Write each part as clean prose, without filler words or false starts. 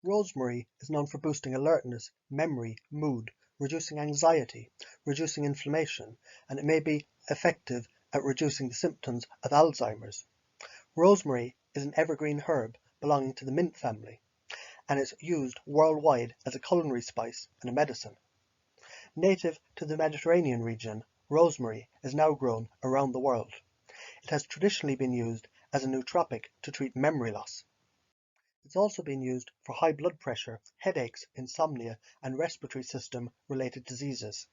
Rosemary is known for boosting alertness, memory, mood, reducing anxiety, reducing inflammation, and it may be effective at reducing the symptoms of Alzheimer's. Rosemary is an evergreen herb belonging to the mint family, and is used worldwide as a culinary spice and a medicine. Native to the Mediterranean region, rosemary is now grown around the world. It has traditionally been used as a nootropic to treat memory loss. It's also been used for high blood pressure, headaches, insomnia, and respiratory system related diseases.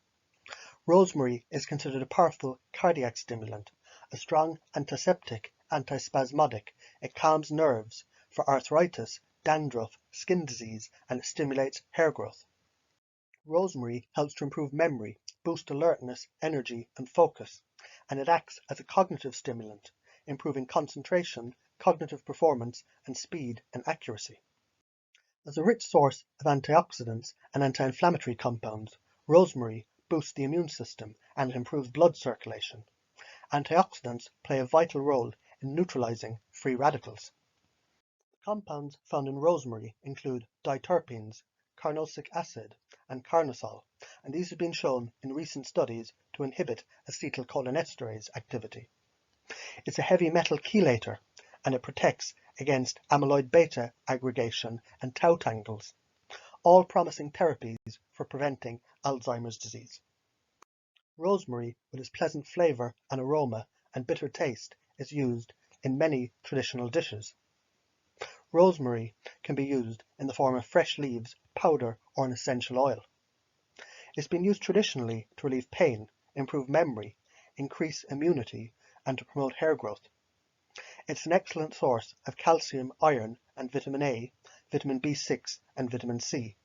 Rosemary is considered a powerful cardiac stimulant, a strong antiseptic, antispasmodic. It calms nerves for arthritis, dandruff, skin disease, and it stimulates hair growth. Rosemary helps to improve memory, boost alertness, energy, and focus, and it acts as a cognitive stimulant, improving concentration, cognitive performance, and speed and accuracy. As a rich source of antioxidants and anti-inflammatory compounds, rosemary boosts the immune system and it improves blood circulation. Antioxidants play a vital role in neutralizing free radicals. The compounds found in rosemary include diterpenes, carnosic acid, and carnosol, and these have been shown in recent studies to inhibit acetylcholinesterase activity. It's a heavy metal chelator, and it protects against amyloid beta aggregation and tau tangles, all promising therapies for preventing Alzheimer's disease. Rosemary, with its pleasant flavor and aroma and bitter taste, is used in many traditional dishes. Rosemary can be used in the form of fresh leaves, powder, or an essential oil. It's been used traditionally to relieve pain, improve memory, increase immunity, and to promote hair growth. It's an excellent source of calcium, iron, and vitamin A, vitamin B6, and vitamin C,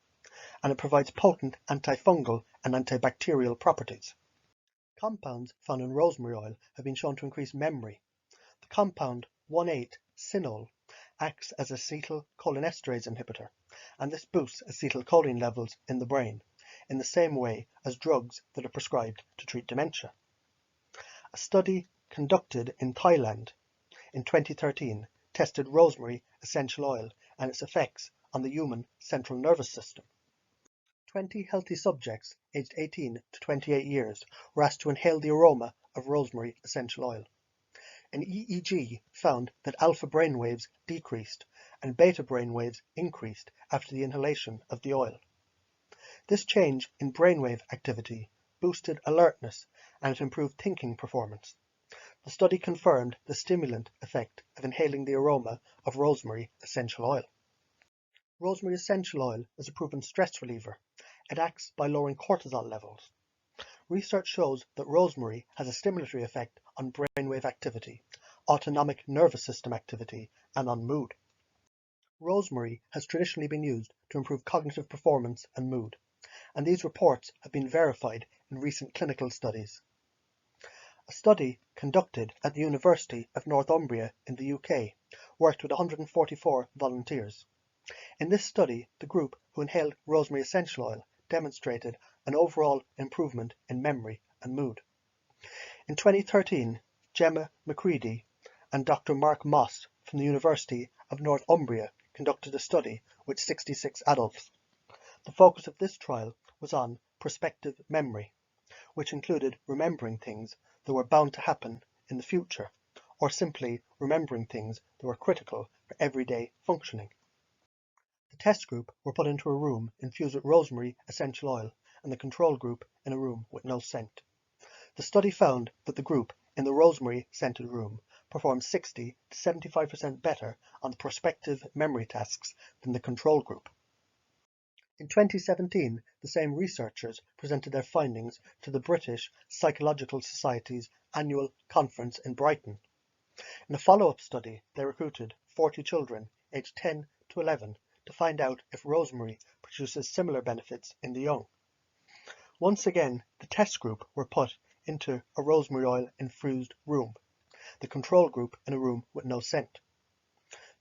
and it provides potent antifungal and antibacterial properties. Compounds found in rosemary oil have been shown to increase memory. The compound 1,8-cinol acts as acetylcholinesterase inhibitor, and this boosts acetylcholine levels in the brain, in the same way as drugs that are prescribed to treat dementia. A study conducted in Thailand in 2013 tested rosemary essential oil and its effects on the human central nervous system. 20 healthy subjects aged 18 to 28 years were asked to inhale the aroma of rosemary essential oil. An EEG found that alpha brainwaves decreased and beta brainwaves increased after the inhalation of the oil. This change in brainwave activity boosted alertness and it improved thinking performance. The study confirmed the stimulant effect of inhaling the aroma of rosemary essential oil. Rosemary essential oil is a proven stress reliever. It acts by lowering cortisol levels. Research shows that rosemary has a stimulatory effect on brainwave activity, autonomic nervous system activity, and on mood. Rosemary has traditionally been used to improve cognitive performance and mood, and these reports have been verified in recent clinical studies. A study conducted at the University of Northumbria in the UK worked with 144 volunteers. In this study, the group who inhaled rosemary essential oil demonstrated an overall improvement in memory and mood. In 2013, Gemma McCready and Dr. Mark Moss from the University of Northumbria conducted a study with 66 adults. The focus of this trial was on prospective memory, which included remembering things that were bound to happen in the future, or simply remembering things that were critical for everyday functioning. The test group were put into a room infused with rosemary essential oil and the control group in a room with no scent. The study found that the group in the rosemary scented room performed 60 to 75% better on the prospective memory tasks than the control group. In 2017, the same researchers presented their findings to the British Psychological Society's annual conference in Brighton. In a follow-up study, they recruited 40 children aged 10 to 11 to find out if rosemary produces similar benefits in the young. Once again, the test group were put into a rosemary oil infused room, the control group in a room with no scent.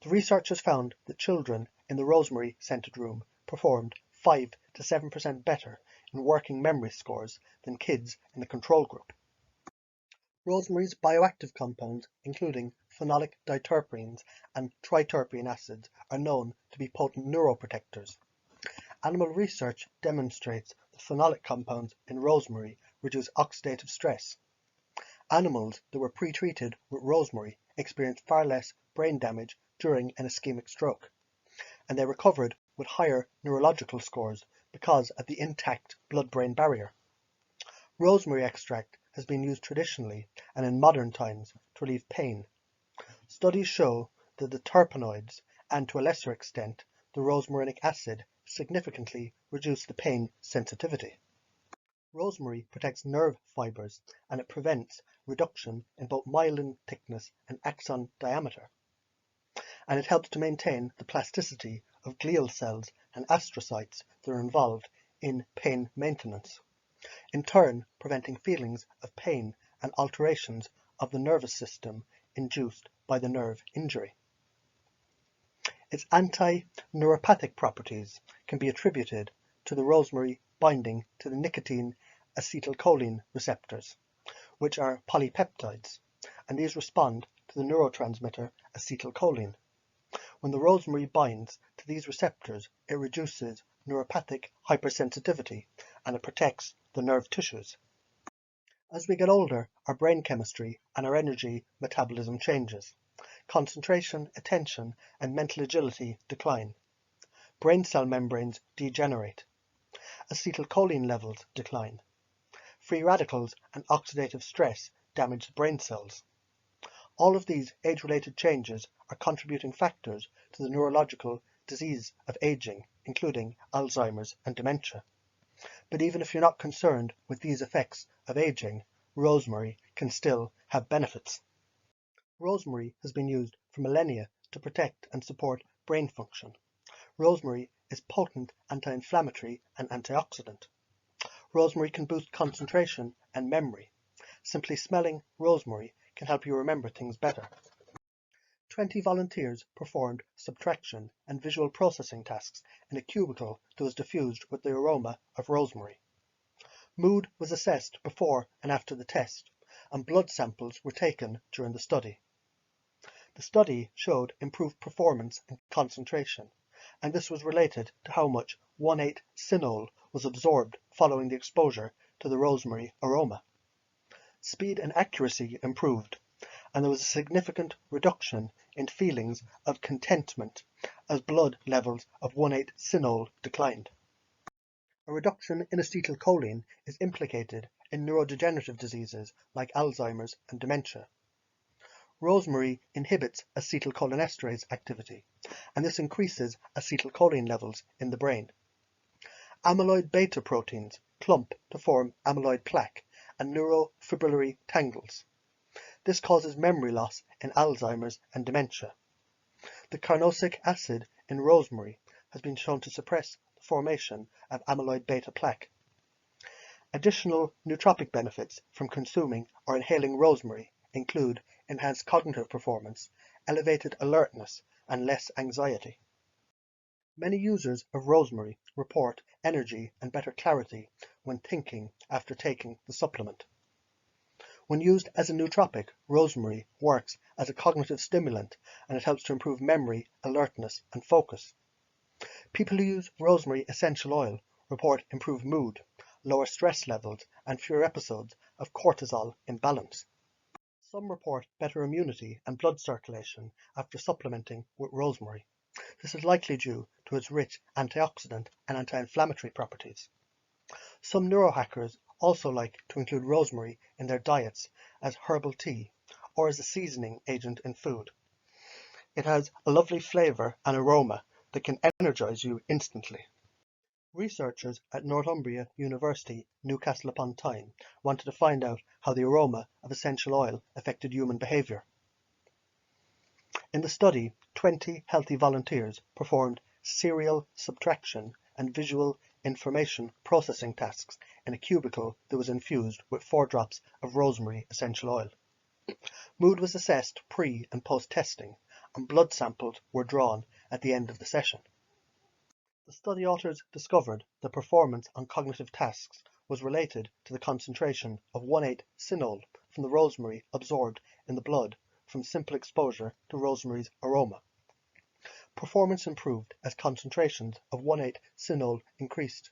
The researchers found that children in the rosemary scented room performed 5 to 7% better in working memory scores than kids in the control group. Rosemary's bioactive compounds, including phenolic diterpenes, and triterpene acids are known to be potent neuroprotectors. Animal research demonstrates the phenolic compounds in rosemary reduce oxidative stress. Animals that were pre-treated with rosemary experienced far less brain damage during an ischemic stroke, and they recovered with higher neurological scores because of the intact blood-brain barrier. Rosemary extract has been used traditionally and in modern times to relieve pain. Studies show that the terpenoids, and to a lesser extent the rosmarinic acid, significantly reduce the pain sensitivity. Rosemary protects nerve fibers and it prevents reduction in both myelin thickness and axon diameter. And it helps to maintain the plasticity of glial cells and astrocytes that are involved in pain maintenance, in turn preventing feelings of pain and alterations of the nervous system induced by the nerve injury. Its anti-neuropathic properties can be attributed to the rosemary binding to the nicotine acetylcholine receptors, which are polypeptides, and these respond to the neurotransmitter acetylcholine. When the rosemary binds to these receptors, it reduces neuropathic hypersensitivity and it protects the nerve tissues. As we get older, our brain chemistry and our energy metabolism changes. Concentration, attention, and mental agility decline. Brain cell membranes degenerate. Acetylcholine levels decline. Free radicals and oxidative stress damage the brain cells. All of these age-related changes are contributing factors to the neurological disease of aging, including Alzheimer's and dementia. But even if you're not concerned with these effects of aging, rosemary can still have benefits. Rosemary has been used for millennia to protect and support brain function. Rosemary is potent anti-inflammatory and antioxidant. Rosemary can boost concentration and memory. Simply smelling rosemary can help you remember things better. 20 volunteers performed subtraction and visual processing tasks in a cubicle that was diffused with the aroma of rosemary. Mood was assessed before and after the test, and blood samples were taken during the study. The study showed improved performance and concentration, and this was related to how much 1,8-cinol was absorbed following the exposure to the rosemary aroma. Speed and accuracy improved, and there was a significant reduction in feelings of contentment as blood levels of 1,8-cinol declined. A reduction in acetylcholine is implicated in neurodegenerative diseases like Alzheimer's and dementia. Rosemary inhibits acetylcholinesterase activity, and this increases acetylcholine levels in the brain. Amyloid beta proteins clump to form amyloid plaque and neurofibrillary tangles. This causes memory loss in Alzheimer's and dementia. The carnosic acid in rosemary has been shown to suppress the formation of amyloid beta plaque. Additional nootropic benefits from consuming or inhaling rosemary include enhanced cognitive performance, elevated alertness, and less anxiety. Many users of rosemary report energy and better clarity when thinking after taking the supplement. When used as a nootropic, rosemary works as a cognitive stimulant and it helps to improve memory, alertness, and focus. People who use rosemary essential oil report improved mood, lower stress levels, and fewer episodes of cortisol imbalance. Some report better immunity and blood circulation after supplementing with rosemary. This is likely due to its rich antioxidant and anti-inflammatory properties. Some neurohackers also like to include rosemary in their diets as herbal tea or as a seasoning agent in food. It has a lovely flavour and aroma that can energise you instantly. Researchers at Northumbria University, Newcastle upon Tyne, wanted to find out how the aroma of essential oil affected human behaviour. In the study, 20 healthy volunteers performed serial subtraction and visual information processing tasks in a cubicle that was infused with 4 drops of rosemary essential oil. Mood was assessed pre- and post-testing, and blood samples were drawn at the end of the session. The study authors discovered that performance on cognitive tasks was related to the concentration of 1,8-cinol from the rosemary absorbed in the blood from simple exposure to rosemary's aroma. Performance improved as concentrations of 1,8-cinol increased.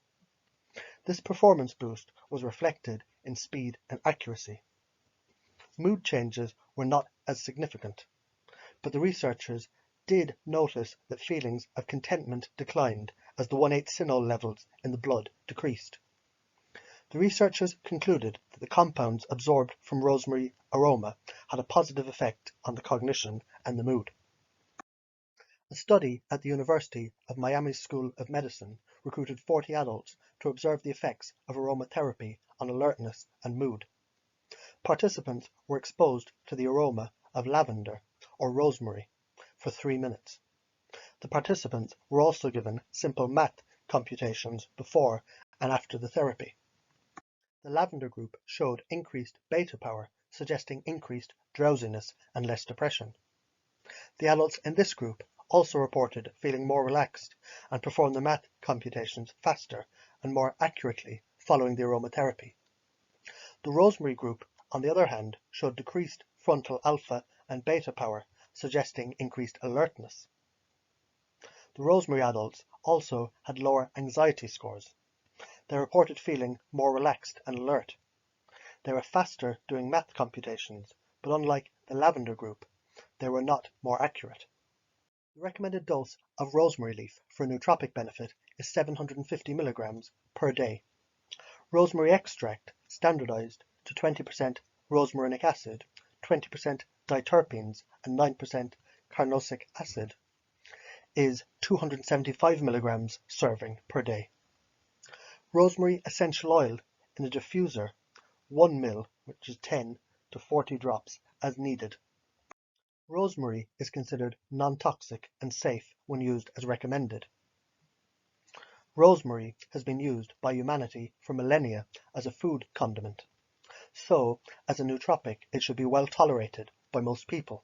This performance boost was reflected in speed and accuracy. Mood changes were not as significant, but the researchers did notice that feelings of contentment declined as the 1,8-cinol levels in the blood decreased. The researchers concluded that the compounds absorbed from rosemary aroma had a positive effect on the cognition and the mood. A study at the University of Miami's School of Medicine recruited 40 adults to observe the effects of aromatherapy on alertness and mood. Participants were exposed to the aroma of lavender or rosemary for 3 minutes. The participants were also given simple math computations before and after the therapy. The lavender group showed increased beta power, suggesting increased drowsiness and less depression. The adults in this group also reported feeling more relaxed and performed the math computations faster and more accurately following the aromatherapy. The rosemary group, on the other hand, showed decreased frontal alpha and beta power, suggesting increased alertness. The rosemary adults also had lower anxiety scores. They reported feeling more relaxed and alert. They were faster doing math computations, but unlike the lavender group, they were not more accurate. The recommended dose of rosemary leaf for a nootropic benefit is 750 mg per day. Rosemary extract, standardized to 20% rosmarinic acid, 20% diterpenes, and 9% carnosic acid, is 275 mg serving per day. Rosemary essential oil in a diffuser, 1 ml, which is 10 to 40 drops as needed. Rosemary is considered non-toxic and safe when used as recommended. Rosemary has been used by humanity for millennia as a food condiment, so as a nootropic it should be well tolerated by most people.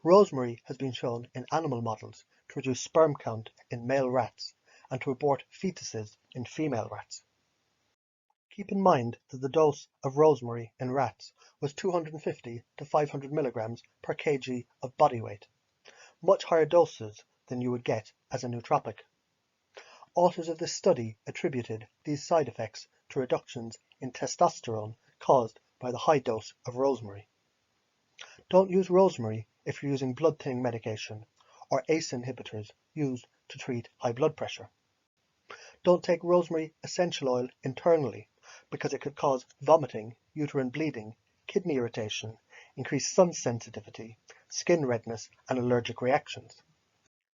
Rosemary has been shown in animal models to reduce sperm count in male rats and to abort fetuses in female rats. Keep in mind that the dose of rosemary in rats was 250 to 500 mg per kg of body weight, much higher doses than you would get as a nootropic. Authors of this study attributed these side effects to reductions in testosterone caused by the high dose of rosemary. Don't use rosemary if you're using blood thinning medication or ACE inhibitors used to treat high blood pressure. Don't take rosemary essential oil internally because it could cause vomiting, uterine bleeding, kidney irritation, increased sun sensitivity, skin redness, and allergic reactions.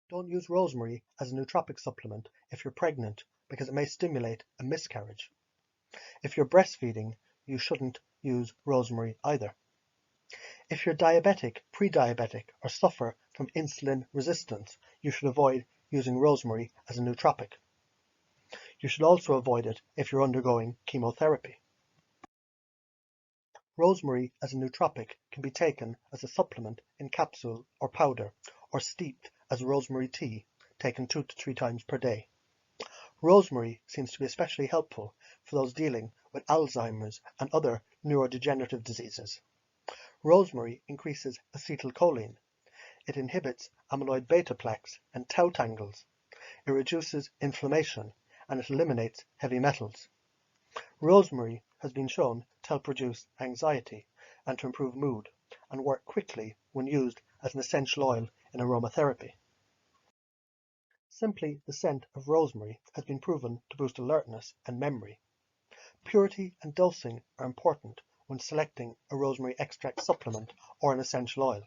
Don't use rosemary as a nootropic supplement if you're pregnant because it may stimulate a miscarriage. If you're breastfeeding, you shouldn't use rosemary either. If you're diabetic, pre-diabetic, or suffer from insulin resistance, you should avoid using rosemary as a nootropic. You should also avoid it if you're undergoing chemotherapy. Rosemary as a nootropic can be taken as a supplement in capsule or powder, or steeped as rosemary tea, taken 2 to 3 times per day. Rosemary seems to be especially helpful for those dealing with Alzheimer's and other neurodegenerative diseases. Rosemary increases acetylcholine. It inhibits amyloid beta plaques and tau tangles. It reduces inflammation and it eliminates heavy metals. Rosemary has been shown to help reduce anxiety and to improve mood and work quickly when used as an essential oil in aromatherapy. Simply the scent of rosemary has been proven to boost alertness and memory. Purity and dosing are important when selecting a rosemary extract supplement or an essential oil.